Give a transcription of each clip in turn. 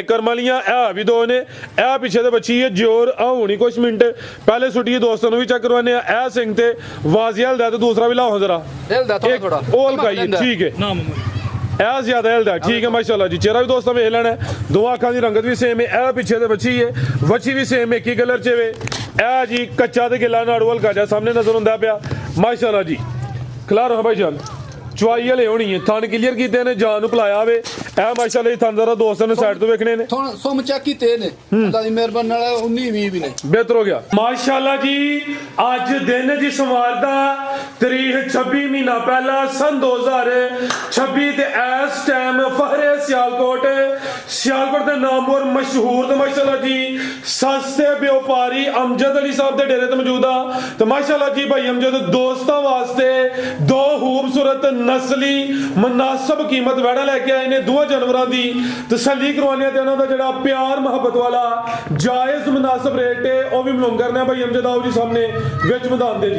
करम वालियां है भी दो ने ए पिछे ते बच्ची है जोर आ होनी कुछ मिनट पहले सुटिए दोस्तों भी चेक करवाने ए सिंह ते वाजिया हलदा ते दूसरा भी लाओ जरा थोड़ा ओ हलकाइए ठीक है ए ज्यादा हलदा ठीक है माशाल्लाह जी चेहरा भी दोस्तों वेख लेना दो अखां की रंगत भी सेम है ए पिछे ते बच्ची है बच्ची भी सेम एक ही कलर च वे ए जी कच्चा ते गिला नाड़ू हल्का जा सामने नजर हुंदा पिया माशाल्लाह जी खिलारो भाई जान चुआई वाले होनी है थन क्लीयर कीते ने जान नु भुलाया वे ए माशाल्लाह जी थन जरा दोस्तों ने साइड तो वेखने ने थोड़ा सुम चेक कीते ने अल्लाह दी मेहरबानी नाल 19 20 भी ने बेहतर हो गया माशाल्लाह जी आज दिन जी सोमवार दा तारीख 26 महीना पहला सन 2026 ते इस टाइम फहरे सियालकोट दे नाम और मशहूर ते माशाल्लाह जी सस्ते व्यापारी अमजद अली साहब दे डेरे ते मौजूद आ ते माशाल्लाह जी भाई अमजद दोस्तां वास्ते दो खूबसूरत नस्ली मुनासिब कीमत वैड़ा लेके आए ने दो जानवरां दी तसल्ली करवाने ते उन्हां दा जेड़ा प्यार मोहब्बत वाला जायज मुनासिब रेट है ओ भी मालूम करना है भाई अमजद आओ जी सामने विच मैदान दे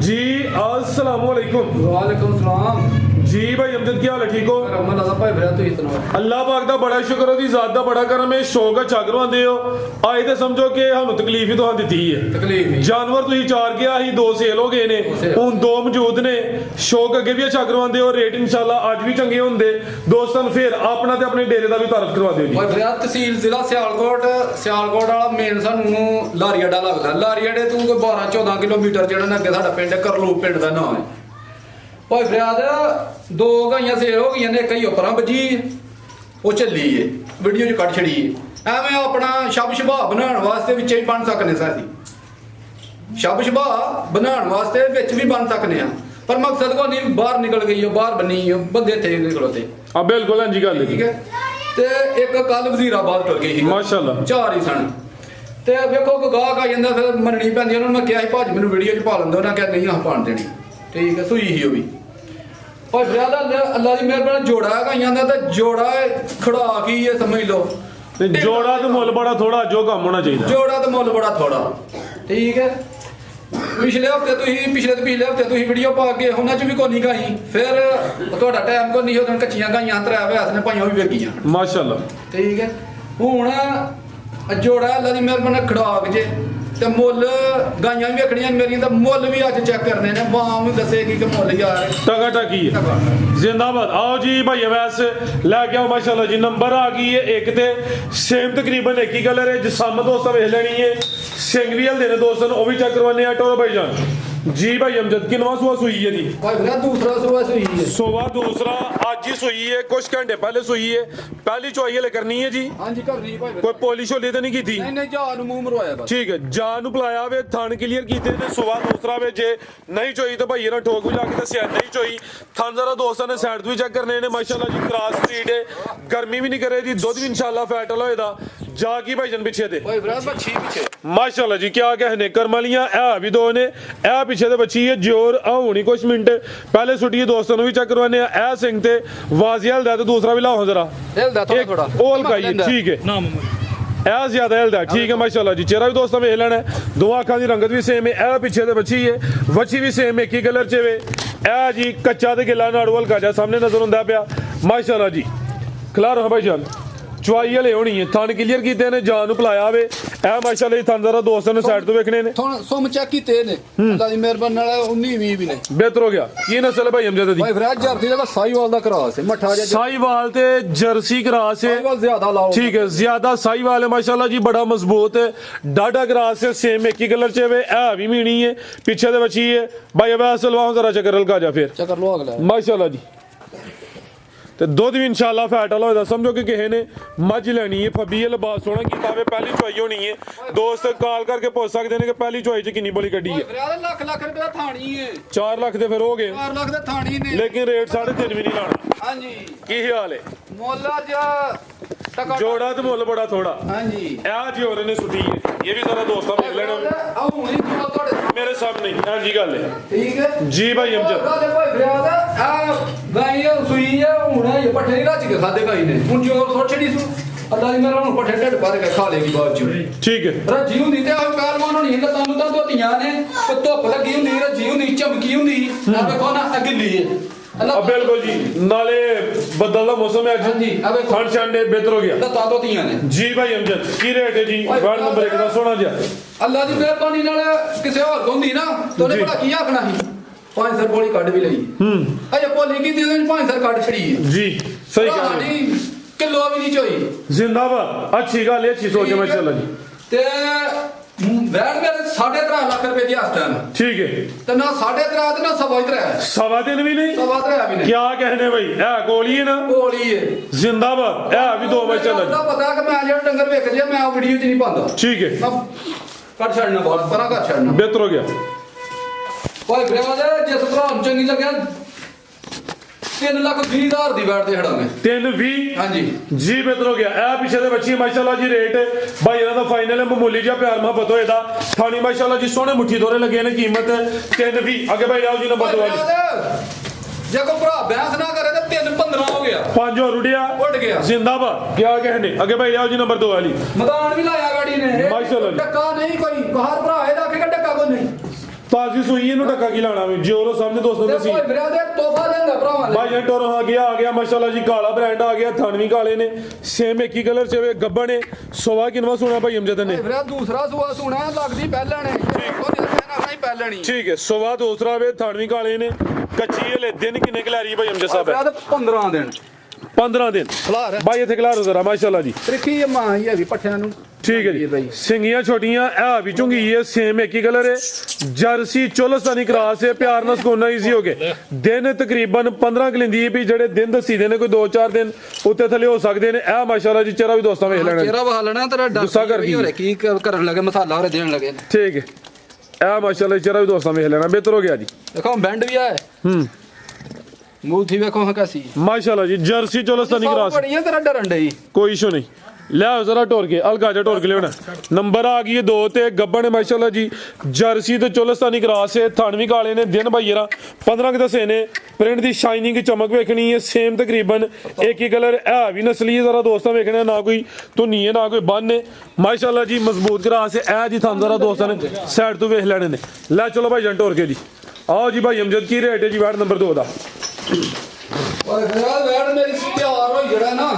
जी अस्सलाम वालेकुम वालेकुम सलाम जी भाई अमजद क्या हाल है ठीक हो रहमान अल्लाह भाई फिर तू इतना अल्लाह पाक दा बड़ा शुक्र है दी जात दा बड़ा करम है शौक है चग रवांदे हो आए ते समझो कि हानू तकलीफ ही तुहां दित्ती है तकलीफ जानवर तुसीं चार गया ही दो सेल हो गए ने हुण दो मौजूद ने शौक अगे भी अच्छा करवांदे हो रेट इंशाल्लाह अज भी चंगे होंदे दोस्तां नूं फिर अपना ते अपने डेरे दा भी तारफ करवा दिओ जी भाई फिर तहसील जिला सियालकोट वाला मेन सानू लारी अड्डा लगदा लारी अड्डे तू कोई 12 14 किलोमीटर जेड़ा ना अगे साडा पिंड करलू पिंड दा नाम है भाई फरियाद दो गाइयां सेल हो गई ने कई उपरां बजी वो चली है वीडियो च कट छड़ी है एवें अपना शब शबा बनाने वास्ते विच ही बन सकने साडी शब शबा बनाने वास्ते विच भी बन सकने आ पर मकसद को नहीं बाहर निकल गई है बाहर बनी है बंदे थे निकलोते आ बिल्कुल हां जी गल ठीक है ते एक कल वजीराबाद टुर गई माशाल्लाह चार ही सन ते वेखो कोई गाहक आ जांदा फिर मननी पैंदी उन्होंने मैं कहा भाज मैनू वीडियो च पा लंदो ना कहा नहीं अह पाण देनी ठीक है सुई ही भी और ज्यादा अल्लाह की मेहरबानी जोड़ा है गाइयां दा ते जोड़ा खड़ा की है समझ लो ते जोड़ा ते मुੱਲ बड़ा थोड़ा जो काम होना चाहिए जोड़ा ते मुੱਲ बड़ा थोड़ा ठीक है पिछले हफ्ते पिछले हफ्ते तुसीं वीडियो पा के उन्हां च भी कोनी गाई फिर तुहाडा टाइम को नहीं उदन कच्चियां गाइयां त्रै भैंस ने भाइयां भी वेगियां माशाल्लाह ठीक है हुण जोड़ा अल्लाह दी मेहरबानी खड़ाक जे ते मुੱਲ गाइयां भी वेखणियां मेरियां ते मुੱਲ भी अज चेक करने ने मां भी दसेगी कि मुੱल यार टका टकी है जिंदाबाद आओ जी भाई वैस लैके आओ माशाल्लाह जी नंबर आ गई है एक ते सेम तकरीबन एक ही कलर है जिसम दोस्तों वेख लेनी है सिंग भी हल्दे ने दोस्तों वो भी चेक करवाने आ टोरो भाई जान जी भाई अमजद किनवा सुआ सुई है जी भाई मेरा दूसरा सुआ सुई है सुबह दूसरा आज ही सुई है कुछ घंटे पहले सुई है पहली चुआई हले करनी है जी हां जी करनी भाई कोई पॉलिश होली तो नहीं की थी नहीं जान मुंह मरवाया बस ठीक है जान बुलाया वे थान क्लियर कीते ने सुबह दूसरा वे जे नहीं चोई तो भाई ना ठोक भी जाके दसिया नहीं चोई थान जरा दोस्तों ने साइड भी चेक करने ने माशाल्लाह जी क्रॉस स्पीड है गर्मी भी नहीं करे जी दूध भी इंशाल्लाह फैट वाला होएदा जाकी भाई जन पीछे दे भाई ब्राद बच्ची पीछे माशाल्लाह जी क्या कहने करम वालियां है भी दो ने ए पिछे ते बच्ची है जोर आ होनी कुछ मिनट पहले सुटिए दोस्तों भी चेक करवाने ए सिंह ते वाजिया हलदा ते दूसरा भी लाओ जरा थोड़ा ओ हल्काइए ठीक है ए ज्यादा हलदा ठीक है माशाल्लाह जी चेहरा भी दोस्तों वेख लेना दो अखां की रंगत भी सेम है ए पिछे ते बच्ची है बच्ची भी सेम एक ही कलर च वे ए जी कच्चा ते गिला नाड़ू हल्का जा सामने नजर हुंदा पिया माशाल्लाह जी खिलारो भाई जान चुआई वाले होनी है थन क्लियर कीते ने जान नु भुलाया वे ए माशाल्लाह जी थन जरा दोस्तों ने साइड तो वेखने ने थोड़ा सुम चेक कीते ने अल्लाह दी मेहरबानी नाल 19 20 भी ने बेहतर हो गया की नस्ल है भाई अमजद दी भाई फिर जर्सी दा साईवाल दा क्रॉस है मठा जा साईवाल ते जर्सी क्रॉस है साईवाल ज्यादा लाओ ठीक है ज्यादा साईवाल है माशाल्लाह जी बड़ा मजबूत है डाडा क्रॉस है सेम एक ही कलर च वे ए भी मीणी है पीछे ते बची है भाई अब असलवाओ जरा चक्कर लगा जा फिर चक्कर लो अगला माशाल्लाह जी ते दुध भी इंशाल्लाह फैट वाला होएदा समझो कि किसी ने मझ लेनी है फबी लिबास सोना कीता वे पहली चुआई होनी है दोस्त कॉल करके पूछ सकते हैं कि पहली चुआई च कितनी बोली कड्डी है लाख लाख रुपया थानी है 4 लाख दे फिर हो गए 4 लाख दे थानी ने लेकिन रेट 3.5 भी नहीं लाना हां जी की हाल है मोला जा टका जोड़ा तो मुੱਲ बड़ा थोड़ा हां जी ए जी और ने सुटी है ये भी जरा दोस्तों देख लेना आ हुनी थोड़े मेरे सामने हां जी गल है ठीक है जी भाई अमजद भाई फरियाद आ गाय सुई है हुन ये पट्ठे नहीं रच के खादे गाई ने हुन जोर थोड़ छड़ी सु अल्लाह दी मेहरबानी पट्ठे ढड भर के खा लेगी बाद च ठीक है रजी हुंदी ते पहलवान होनी है तानू तां धोतियां ने ते धुप लगी हुंदी रजी हुंदी चमकी हुंदी आ देखो ना गिल्ली है ਬਿਲਕੁਲ ਜੀ ਨਾਲੇ ਬੱਦਲ ਦਾ ਮੌਸਮ ਹੈ ਹਾਂਜੀ, ਆ ਵੇਖੋ। ਠੰਡ ਛੰਡੇ ਬਿਹਤਰ ਹੋ ਗਿਆ ਲੱਤਾਂ ਧੋਤੀਆਂ ਨੇ ਜੀ ਭਾਈ ਅਮਜਦ ਕੀ ਰੇਟ ਹੈ ਜੀ ਵਾਰਡ ਨੰਬਰ 1 ਦਾ ਸੋਹਣਾ ਜਿਹਾ ਅੱਲਾ ਦੀ ਮਿਹਰਬਾਨੀ ਨਾਲ ਕਿਸੇ ਹੋਰ ਕੋਲ ਹੁੰਦੀ ਨਾ ਤੇ ਉਹਨੇ ਜੀ। ਭਲਾ ਕੀ ਆਖਣਾ ਸੀ 500 ਗੋਲੀ ਕੱਢ ਵੀ ਲਈ ਅਜੇ ਭੋਲੀ ਕੀਤੀ ਉਹਨੇ 500 ਕੱਢ ਛੜੀ ਜੀ ਸਹੀ ਗੱਲ ਹੈ ਨਹੀਂ ਕਿਲੋ ਵੀ ਨਹੀਂ ਚੋਈ ਜ਼ਿੰਦਾਬਾਦ ਅੱਛੀ ਗੱਲ ਹੈ ਅੱਛੀ ਸੋਚ ਹੈ ਮਾਸ਼ਾਅੱਲਾ ਜੀ ਤੇ ਵੈਟ ਮੇਰੇ 3.5 ਲੱਖ ਰੁਪਏ ਦੀ ਇਸ ਟਾਈਮ ਠੀਕ ਹੈ ਤੇ ਨਾ 3.5 ਤੇ ਨਾ 3.5 ਸਵਾ ਦਿਨ ਵੀ ਨਹੀਂ 3.5 ਵੀ ਨਹੀਂ क्या कहने भाई है कोली है ना ਗੋਲੀ ਏ जिंदाबाद है अभी 2 मैच चल ਉਹਦਾ ਪਤਾ ਕਿ ਮੈਂ ਜਿਹੜਾ ਡੰਗਰ ਵੇਖ ਲਿਆ ਮੈਂ ਉਹ ਵੀਡੀਓ 'ਚ ਨਹੀਂ ਪਾਉਂਦਾ ठीक है ਮੈਂ ਕੱਢ ਛੱਡਣਾ ਬਾਹਰ ਪਰਾਂ ਕੱਢ ਛੱਡਣਾ बेहतर हो गया ਓਏ ਬਰਾਦਰ ਜਿਸ ਭਰਾ ਨੂੰ ਚੰਗੀ ਲੱਗਿਆ 3,20,000 ਦੀ ਵੈਟ ਤੇ ਛੜਾਂਗੇ 3-20 ਹਾਂਜੀ जी बेहतर हो गया ए पीछे दे बच्ची माशाल्लाह जी रेट भाई ਇਹਨਾਂ ਦਾ ਫਾਈਨਲ ਹੈ ਮਾਮੂਲੀ ਜਿਹਾ ਪਿਆਰ ਮੁਹੱਬਤ ਹੋਏਦਾ ਥਾਣੀ ਮਾਸ਼ਾਅੱਲਾ ਜੀ ਸੋਹਣੇ ਮੁੱਠੀ ਦੋਰੇ ਲੱਗੇ ਨੇ ਕੀਮਤ 3-20 ਅੱਗੇ ਭਾਈ ਆਓ ਜੀ ਨੰਬਰ 2 ਜੇ ਕੋ ਭਰਾ ਬਹਿਸ ਨਾ ਕਰੇ ਤੇ 3-15 ਹੋ ਗਿਆ 5 और उड़िया ਉੱਡ ਗਿਆ जिंदाबाद क्या कहने आगे भाई आओ जी नंबर 2 वाली ਮੈਦਾਨ ਵੀ ਲਾਇਆ ਗਾੜੀ ਨੇ ਇਹ ਮਾਸ਼ਾਅੱਲਾ ਜੀ। ਟੱਕਾ ਨਹੀਂ ਕੋਈ ਬਾਹਰ ਭਰਾ ਇਹਦਾ ਕਿ ਟੱਕਾ ਕੋਈ ਨਹੀਂ ताजी सुई ਇਹਨੂੰ ਟੱਕਾ ਕੀ ਲਾਣਾ ਵੀ ਜੋਰੋ ਸਾਹਮਣੇ ਦੋਸਤੋ ਤੇ ਤੁਸੀਂ ਕੋਈ ਬਰਾਦਰ ਤੋਹਫਾ ਲੈਂਦਾ ਭਰਾਵਾਂ ਲਈ ਭਾਈ ਟੋਰ ਆ ਗਿਆ ਮਾਸ਼ਾਅੱਲਾ ਜੀ ਕਾਲਾ ਬ੍ਰਾਂਡ ਆ ਗਿਆ ਥਣਵੀਂ ਕਾਲੇ ਨੇ ਸੇਮ ਇੱਕ ਹੀ ਕਲਰ ਚ ਗੱਬਣ ਨੇ ਸੋਵਾ ਕਿਨਵਾ ਸੋਨਾ ਭਾਈ ਅਮਜਦ ਨੇ ਬਰਾਦਰ ਦੂਸਰਾ ਸੂਆ ਸੁਣਾ ਲੱਗਦੀ ਪਹਿਲਾਂ ਨੇ ਦੇਖੋ ਨਹੀਂ ਪਹਿਲਾਂ ਨਹੀਂ ਠੀਕ ਹੈ ਸੋਵਾ ਦੂਸਰਾ ਵੇ ਥਣਵੀਂ ਕਾਲੇ ਨੇ ਕੱਚੀ ਹਲੇ ਦਿਨ ਕਿੰਨੇ ਕਲਾਰੀ ਭਾਈ ਅਮਜਦ ਸਾਹਿਬ ਬਰਾਦਰ 15 ਦਿਨ 15 ਦਿਨ ਖਲਾਰ ਭਾਈ ਇੱਥੇ ਖਲਾਰੋ ਜ਼ਰਾ ਮਾਸ਼ਾਅੱਲਾ ਜੀ ਤਰੀਖੀ ਇਹ ਮਾਂ ਹੀ ਹੈਗੀ ਪੱਠਿਆਂ ਨੂੰ ਠੀਕ ਹੈ ਜੀ ਸਿੰਗੀਆਂ ਛੋਟੀਆਂ ਇਹ ਵੀ ਚੁੰਗੀ ਹੈ ਸੇਮ ਇੱਕ ਹੀ ਕਲਰ ਹੈ ਜਰਸੀ ਚੋਲਸਤਾਨੀ ਕਰਾਸ ਹੈ ਪਿਆਰ ਨਾਲ ਸਕੋਨਾ ਈਜ਼ੀ ਹੋ ਗਏ ਦਿਨ ਤਕਰੀਬਨ 15 ਕਲਿੰਦੀ ਵੀ ਜਿਹੜੇ ਦਿਨ ਦੱਸੀ ਦੇ ਨੇ ਕੋਈ 2-4 ਦਿਨ ਉੱਤੇ ਥੱਲੇ ਹੋ ਸਕਦੇ ਨੇ ਇਹ ਮਾਸ਼ਾਅੱਲਾ ਜੀ ਚਿਹਰਾ ਵੀ ਦੋਸਤਾਂ ਵੇਖ ਲੈਣਾ ਚਿਹਰਾ ਬਹਾ ਲੈਣਾ ਤੇਰਾ ਗੁੱਸਾ ਕਰ ਗਈ। ਹੋਰੇ ਕੀ ਕਰਨ ਲੱਗੇ ਮਸਾਲਾ ਹੋਰੇ ਦੇਣ ਲੱਗੇ ਠੀਕ ਹੈ ਇਹ ਮਾਸ਼ਾਅੱਲਾ ਚਿਹਰਾ ਵੀ ਦੋਸਤਾਂ ਵੇਖ ਲੈਣਾ ਬਿਹਤਰ ਹੋ ਗਿਆ ਜੀ ਦੇਖੋ ਬੈਂਡ ਵੀ ਆਇਆ ਮੂਥੀ ਵੇਖੋ ਹਕਾਸੀ ਮਾਸ਼ਾਅੱਲਾ ਜੀ ਜਰਸੀ ਚੋਲਸਤਾਨੀ ਕਰਾਸ ਬੜੀਆਂ ਤੇਰਾ ਡਰਨ ਡਈ ਕੋਈ ਇਸ਼ੂ ਨਹੀਂ ਲੈ ਆਓ ਜ਼ਰਾ ਟੋਰ ਕੇ ਅਲਗਾ ਜਾ ਟੋਰ ਕੇ ਲਿਆਉਣਾ ਨੰਬਰ ਆ ਗਈ ਹੈ 2 ਤੇ ਗੱਬਣ ਮਾਸ਼ਾਅੱਲਾ ਜੀ ਜਰਸੀ ਤੇ ਚੋਲਸਤਾਨੀ ਕਰਾਸ ਹੈ ਥਣਵੀਂ ਕਾਲੇ ਨੇ ਦਿਨ ਭਾਈ ਜਰਾ 15 ਕਿ ਦਸੇ ਨੇ ਪ੍ਰਿੰਟ ਦੀ ਸ਼ਾਈਨਿੰਗ ਚਮਕ ਵੇਖਣੀ ਹੈ ਸੇਮ ਤਕਰੀਬਨ ਇੱਕ ਹੀ ਕਲਰ ਹੈ ਵੀ ਨਸਲੀ ਹੈ ਜ਼ਰਾ ਦੋਸਤਾਂ ਵੇਖਣਾ ਨਾ ਕੋਈ ਧੁੰਨੀ ਹੈ ਨਾ ਕੋਈ ਬੰਨ ਹੈ ਮਾਸ਼ਾਅੱਲਾ ਜੀ ਮਜ਼ਬੂਤ ਕਰਾਸ ਹੈ ਇਹ ਜੀ ਤੁਹਾਨੂੰ ਜ਼ਰਾ ਦੋਸਤਾਂ ਨੇ ਸਾਈਡ ਤੋਂ ਵੇਖ ਲੈਣੇ ਨੇ ਲੈ ਚਲੋ ਭਾਈ ਜਨ ਟੋਰ ਕੇ ਜੀ ਆਓ ਜੀ ਭਾਈ ਅਮਜਦ ਕੀ ਰੇਟ ਹੈ ਜੀ ਵਾਰਡ ਨੰਬਰ 2 ਦਾ ਓਏ ਖਿਆਲ ਵੈੜ ਮੇਰੀ ਤਿਆਰ ਹੋਈ ਜਿਹੜਾ ਨਾ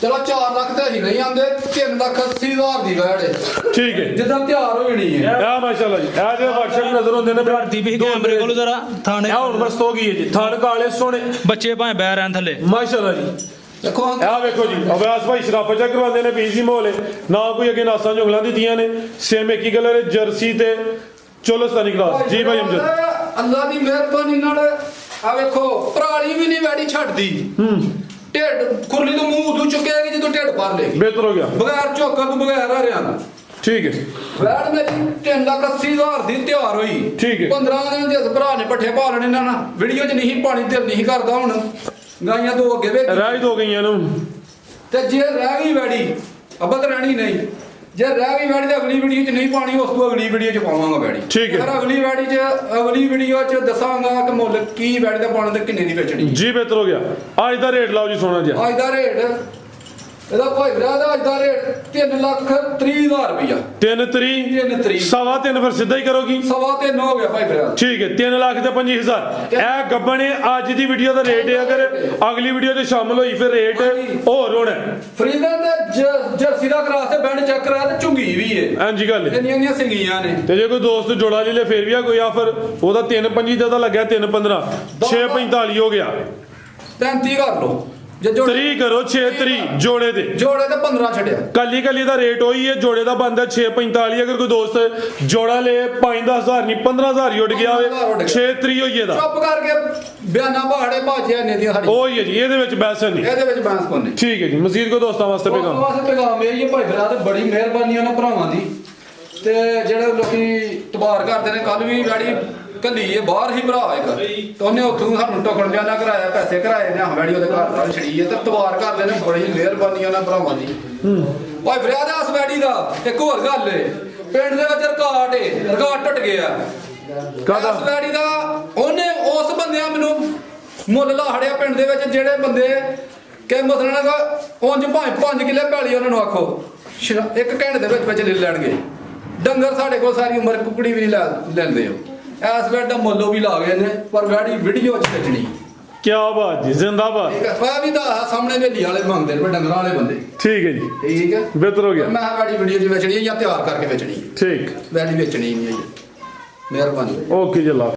ਚਲੋ 4 ਲੱਖ ਤੇ ਅਸੀਂ ਨਹੀਂ ਆਂਦੇ 3,80,000 ਦੀ ਵੈੜ ਹੈ ਠੀਕ ਹੈ ਜਿੱਦਾਂ ਤਿਆਰ ਹੋਈ ਨਹੀਂ ਹੈ ਆ ਮਾਸ਼ਾਅੱਲਾ ਜੀ ਇਹ ਜਿਹੜੇ ਵਰਸ਼ਕ ਨਜ਼ਰ ਹੁੰਦੇ ਨੇ ਧਰਤੀ ਵੀ ਕੈਮਰੇ ਕੋਲ ਜ਼ਰਾ ਥਾਣੇ ਇਹ ਹੁਣ ਬਸ ਹੋ ਗਈ ਹੈ ਜੀ ਥਣ ਕਾਲੇ ਸੋਹਣੇ ਬੱਚੇ ਭਾਵੇਂ ਬਹਿ ਰਹਿਣ ਥੱਲੇ ਮਾਸ਼ਾਅੱਲਾ ਜੀ ਦੇਖੋ ਇਹ ਵੇਖੋ ਜੀ ਅਵਿਆਸ ਭਾਈ ਸ਼ਰਾਫਤ ਚੈੱਕ ਕਰਵਾਉਂਦੇ ਨੇ ਪੀਸੀ ਮੋਲੇ ਨਾ ਕੋਈ ਅੱਗੇ ਨਾਸਾਂ ਜੁਗਲਾਂ ਦਿੱਤੀਆਂ ਨੇ ਸੇਮ ਇੱਕ ਹੀ ਕਲਰ ਹੈ ਜਰਸੀ ਤੇ ਚੋਲਸਤਾਨੀ ਕਰਾਸ ਜੀ ਭਾਈ ਅਮਜਦ ਅੱਲਾ ਦੀ ਮਿਹਰਬਾਨੀ ਨਾਲ ਆ ਵੇਖੋ ਪਰਾਲੀ ਵੀ ਨਹੀਂ ਵੈੜੀ ਛੱਡਦੀ ਢਿੱਡ ਖੁਰਲੀ ਤੋਂ ਮੂੰਹ ਉਦੋਂ ਚੁੱਕਿਆ ਜਦੋਂ ਢਿੱਡ ਭਰ ਲੇਗੀ ਬਿਹਤਰ ਹੋ ਗਿਆ ਬਗੈਰ ਝੋਕਰ ਤੋਂ ਬਗੈਰ ਹਰਿਆਣਾ ਠੀਕ ਹੈ ਵੈੜ ਮੇਰੀ 3,80,000 ਦੀ ਤਿਆਰ ਹੋਈ ਠੀਕ ਹੈ। 15 ਦਿਨ ਜਿਸ ਭਰਾ ਨੇ ਪੱਠੇ ਪਾ ਲੈਣੇ ਨਾ ਵੀਡੀਓ 'ਚ ਨਹੀਂ ਪਾਣੀ ਦਿਲ ਨਹੀਂ ਕਰਦਾ ਹੁਣ ਗਾਈਆਂ ਦੋ ਅੱਗੇ ਵੇਖ ਰਾਜ ਹੋ ਗਈਆਂ ਨੂੰ ਤੇ ਜੇ ਰਹਿ ਗਈ ਵੈੜੀ ਅਬਦ ਰਹਿਣੀ ਨਹੀਂ ਜੇ ਰਹਿ ਗਈ ਵੈੜੀ ਤਾਂ ਅਗਲੀ ਵੀਡੀਓ 'ਚ ਨਹੀਂ ਪਾਣੀ ਉਸ ਤੋਂ ਅਗਲੀ ਵੀਡੀਓ 'ਚ ਪਾਵਾਂਗਾ ਵੈੜੀ ਠੀਕ ਹੈ। ਫਿਰ ਅਗਲੀ ਵੀਡੀਓ 'ਚ ਦੱਸਾਂਗਾ ਕਿ ਮੁੱਲ ਕੀ ਵੈੜੀ ਦਾ ਪਾਉਣਾ ਤੇ ਕਿੰਨੇ ਦੀ ਵੇਚਣੀ ਜੀ ਬਿਹਤਰ ਹੋ ਗਿਆ ਅੱਜ ਦਾ ਰੇਟ ਲਾਓ ਜੀ ਸੋਨਾ ਜੀ ਅੱਜ ਦਾ ਰੇਟ ਇਹਦਾ ਭਾਈ ਵੀਰਾ ਦਾ ਅੱਜ ਦਾ ਰੇਟ 3,30,000 ਰੁਪਇਆ 3 ਤਰੀ 3 ਸਵਾ 3 ਫਿਰ ਸਿੱਧਾ ਹੀ ਕਰੋਗੀ 3.5 ਹੋ ਗਿਆ ਭਾਈ ਵੀਰਾ ਠੀਕ ਹੈ 3 ਲੱਖ ਤੇ 25,000 ਇਹ ਗੱਬਣੇ ਅੱਜ ਦੀ ਵੀਡੀਓ ਦਾ ਰੇਟ ਹੈ ਅਗਰ ਅਗਲੀ ਵੀਡੀਓ ਤੇ ਸ਼ਾਮਲ ਹੋਈ ਫਿਰ ਰੇਟ ਹੋਰ ਹੋਣਾ ਫਰੀਦਨ ਦੇ ਜਰਸੀ ਦਾ ਕਰਾਸ ਤੇ ਬੈਂਡ ਚੱਕ ਰਿਹਾ ਤੇ ਝੁੰਗੀ ਵੀ ਏ ਹਾਂਜੀ ਗੱਲ ਹੈ ਇੰਨੀਆਂ ਸਿੰਗੀਆਂ ਨੇ ਤੇ ਜੇ ਕੋਈ ਦੋਸਤ ਜੋੜਾ ਲੈ ਲੇ ਫਿਰ ਵੀ ਆ ਕੋਈ ਆਫਰ ਉਹਦਾ 3.25 ਦਾ ਤਾਂ ਲੱਗਿਆ 3.15 6.45 ਹੋ ਗਿਆ 33 ਕਰ ਲਓ ਜੇ ਜੋੜੇ 3 ਕਰੋ 6 3 ਜੋੜੇ ਦੇ ਜੋੜੇ ਤੇ 15 ਛੱਡਿਆ ਕੱਲੀ ਕੱਲੀ ਦਾ ਰੇਟ ਉਹੀ ਹੈ ਜੋੜੇ ਦਾ ਬੰਦਾ 6.45 ਅਗਰ ਕੋਈ ਦੋਸਤ ਜੋੜਾ ਲੇ 5-10,000 ਨਹੀਂ 15,000 ਹੀ ਉੱਡ ਗਿਆ ਹੋਵੇ 6 3 ਹੋਈਏ ਦਾ ਚੁੱਪ ਕਰਕੇ ਬਿਆਨਾ ਪਹਾੜੇ ਭਾਜਿਆ ਨੇ ਦੀਆਂ ਸਾਡੀ ਉਹੀ ਹੈ ਜੀ ਇਹਦੇ ਵਿੱਚ ਬੈਸ ਨਹੀਂ ਇਹਦੇ ਵਿੱਚ ਬਾਂਸ ਕੋਨੇ ਠੀਕ ਹੈ ਜੀ ਮਜ਼ੀਦ ਕੋ ਦੋਸਤਾਂ ਵਾਸਤੇ ਉਸ ਪੈਗਾਮ ਵਾਸਤੇ ਪੈਗਾਮ ਮੇਰੀ ਹੈ ਭਾਈ ਭਰਾ ਤੇ ਬੜੀ ਮਿਹਰਬਾਨੀ ਉਹਨਾਂ ਭਰਾਵਾਂ ਦੀ ਤੇ ਜਿਹੜੇ ਲੋਕੀ ਤਬਾਰ ਕਰਦੇ ਨੇ ਕੱਲ ਵੀ ਗਾੜੀ ਕੱਲੀ ਇਹ ਬਾਹਰ ਹੀ ਭਰਾ ਇੱਕ ਤੇ ਉਹਨੇ ਉੱਥੋਂ ਸਾਨੂੰ ਟੋਕਣ ਜਾਣਾ ਕਰਾਇਆ ਪੈਸੇ ਕਰਾਏ ਨੇ ਹਵਾੜੀ ਉਹਦੇ ਘਰ ਨਾਲ ਛੜੀ ਹੈ ਤੇ ਤਬਾਰ ਕਰਦੇ ਨੇ ਬੜੀ ਮਿਹਰਬਾਨੀ ਉਹਨਾਂ ਭਰਾਵਾਂ ਦੀ ਭਾਈ ਫਰਿਆਦ ਆ ਸਵੈਡੀ ਦਾ ਇੱਕ ਹੋਰ ਗੱਲ ਏ ਪਿੰਡ ਦੇ ਵਿੱਚ ਰਿਕਾਰਡ ਟੁੱਟ ਗਿਆ ਕਾਹਦਾ? ਸਵੈਡੀ ਦਾ ਉਹਨੇ ਉਸ ਬੰਦਿਆਂ ਮੈਨੂੰ ਮੁੱਲ ਲਾਹੜਿਆ ਪਿੰਡ ਦੇ ਵਿੱਚ ਜਿਹੜੇ ਬੰਦੇ ਕਿ ਮਸਲਨ ਉਂਝ ਭਾਵੇਂ 5 ਕਿੱਲੇ ਪੈਲੀ ਉਹਨਾਂ ਨੂੰ ਆਖੋ ਇੱਕ ਘੰਟੇ ਦੇ ਵਿੱਚ ਲੈ ਲੈਣਗੇ ਡੰਗਰ ਸਾਡੇ ਕੋਲ ਸਾਰੀ ਉਮਰ ਕੁਕੜੀ ਵੀ ਨਹੀਂ ਲੈਂਦੇ ਹੋ ਇਸ ਵੇਲੇ ਦਾ ਮੁੱਲ ਵੀ ਲਾ ਗਏ ਨੇ ਪਰ ਵੈੜੀ ਵੀਡੀਓ ਚ ਵੇਚਣੀ ਕੀ ਬਾਤ ਜੀ, ਜ਼ਿੰਦਾਬਾਦ। ਠੀਕ ਹੈ ਪਾ ਵੀ ਦਾ ਸਾਹਮਣੇ ਵੇਲੀ ਵਾਲੇ ਮੰਗਦੇ ਨੇ ਡੰਗਰਾਂ ਵਾਲੇ ਬੰਦੇ। ਠੀਕ ਹੈ ਜੀ, ਠੀਕ ਹੈ ਬਿਹਤਰ ਹੋ ਗਿਆ। ਮੈਂ ਵੈੜੀ ਵੀਡੀਓ ਚ ਵੇਚਣੀ ਹੈ ਜਾਂ ਤਿਆਰ ਕਰਕੇ ਵੇਚਣੀ ਹੈ। ਠੀਕ, ਵੈੜੀ ਵੇਚਣੀ ਨਹੀਂ ਹੈ। ਮਿਹਰਬਾਨੀ। ਓਕੇ ਜੀ, ਅੱਲਾ।